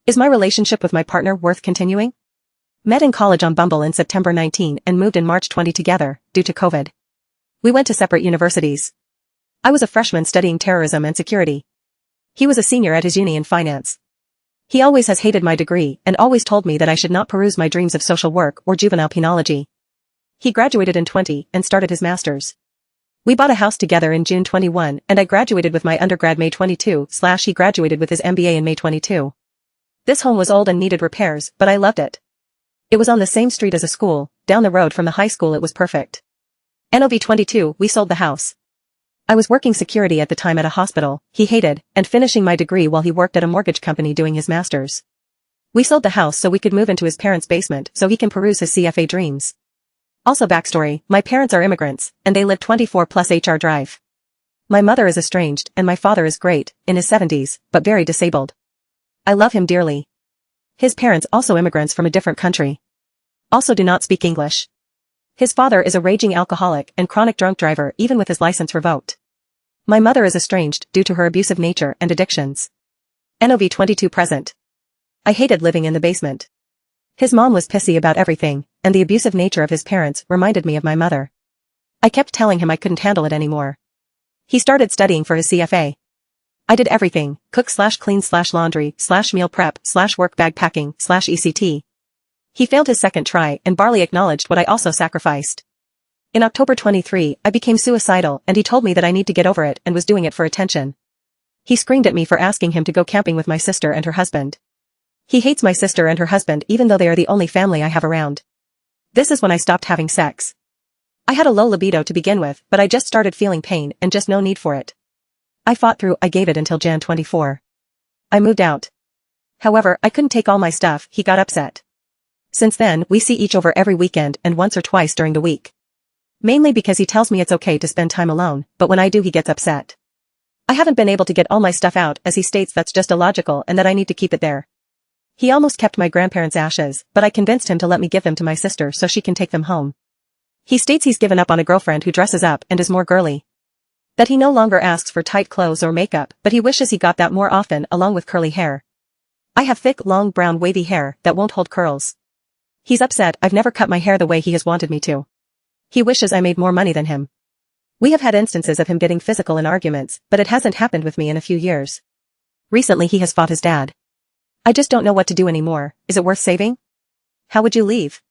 Is my relationship with my partner worth continuing? Met in college on Bumble in September 19 and moved in March 20 together, due to COVID. We went to separate universities. I was a freshman studying terrorism and security. He was a senior at his uni in finance. He always has hated my degree and always told me that I should not pursue my dreams of social work or juvenile penology. He graduated in 20 and started his master's. We bought a house together in June 21 and I graduated with my undergrad May 22/he graduated with his MBA in May 22. This home was old and needed repairs, but I loved it. It was on the same street as a school, down the road from the high school. It was perfect. NOV 22, we sold the house. I was working security at the time at a hospital, he hated, and finishing my degree while he worked at a mortgage company doing his master's. We sold the house so we could move into his parents' basement so he can pursue his CFA dreams. Also backstory, my parents are immigrants, and they live 24+ HR Drive. My mother is estranged and my father is great, in his 70s, but very disabled. I love him dearly. His parents also immigrants from a different country. Also do not speak English. His father is a raging alcoholic and chronic drunk driver even with his license revoked. My mother is estranged due to her abusive nature and addictions. NOV 22 present. I hated living in the basement. His mom was pissy about everything, and the abusive nature of his parents reminded me of my mother. I kept telling him I couldn't handle it anymore. He started studying for his CFA. I did everything, cook/clean/laundry/meal prep/work bag packing/ECT. He failed his second try and barely acknowledged what I also sacrificed. In October 23, I became suicidal and he told me that I need to get over it and was doing it for attention. He screamed at me for asking him to go camping with my sister and her husband. He hates my sister and her husband even though they are the only family I have around. This is when I stopped having sex. I had a low libido to begin with, but I just started feeling pain and just no need for it. I fought through, I gave it until Jan 24. I moved out. However, I couldn't take all my stuff, he got upset. Since then, we see each other every weekend and once or twice during the week. Mainly because he tells me it's okay to spend time alone, but when I do he gets upset. I haven't been able to get all my stuff out as he states that's just illogical and that I need to keep it there. He almost kept my grandparents' ashes, but I convinced him to let me give them to my sister so she can take them home. He states he's given up on a girlfriend who dresses up and is more girly. That he no longer asks for tight clothes or makeup, but he wishes he got that more often along with curly hair. I have thick, long, brown, wavy hair that won't hold curls. He's upset I've never cut my hair the way he has wanted me to. He wishes I made more money than him. We have had instances of him getting physical in arguments, but it hasn't happened with me in a few years. Recently he has fought his dad. I just don't know what to do anymore. Is it worth saving? How would you leave?